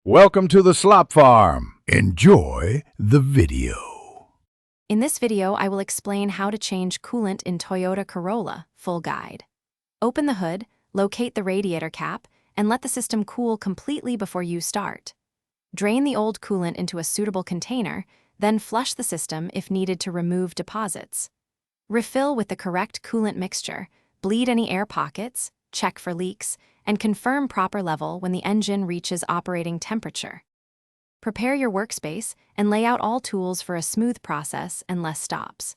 Welcome to the Slop Farm. Enjoy the video. In this video, I will explain how to change coolant in Toyota Corolla, full guide. Open the hood, locate the radiator cap, and let the system cool completely before you start. Drain the old coolant into a suitable container, then flush the system if needed to remove deposits. Refill with the correct coolant mixture, bleed any air pockets, check for leaks, and confirm proper level when the engine reaches operating temperature. Prepare your workspace and lay out all tools for a smooth process and less stops.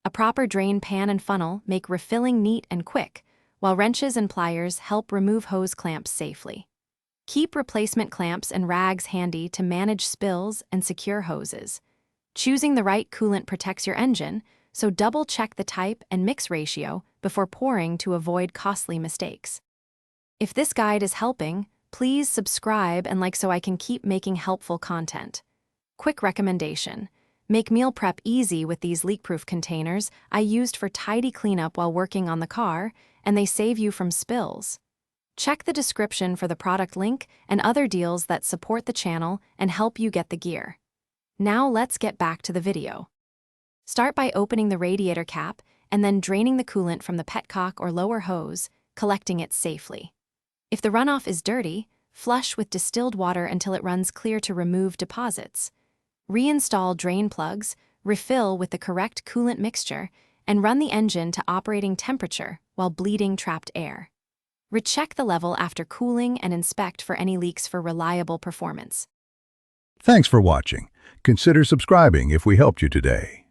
A proper drain pan and funnel make refilling neat and quick, while wrenches and pliers help remove hose clamps safely. Keep replacement clamps and rags handy to manage spills and secure hoses. Choosing the right coolant protects your engine, so double-check the type and mix ratio before pouring to avoid costly mistakes. If this guide is helping, please subscribe and like so I can keep making helpful content. Quick recommendation: make meal prep easy with these leak-proof containers I used for tidy cleanup while working on the car, and they save you from spills. Check the description for the product link and other deals that support the channel and help you get the gear. Now let's get back to the video. Start by opening the radiator cap and then draining the coolant from the petcock or lower hose, collecting it safely. If the runoff is dirty, flush with distilled water until it runs clear to remove deposits. Reinstall drain plugs, refill with the correct coolant mixture, and run the engine to operating temperature while bleeding trapped air. Recheck the level after cooling and inspect for any leaks for reliable performance. Thanks for watching. Consider subscribing if we helped you today.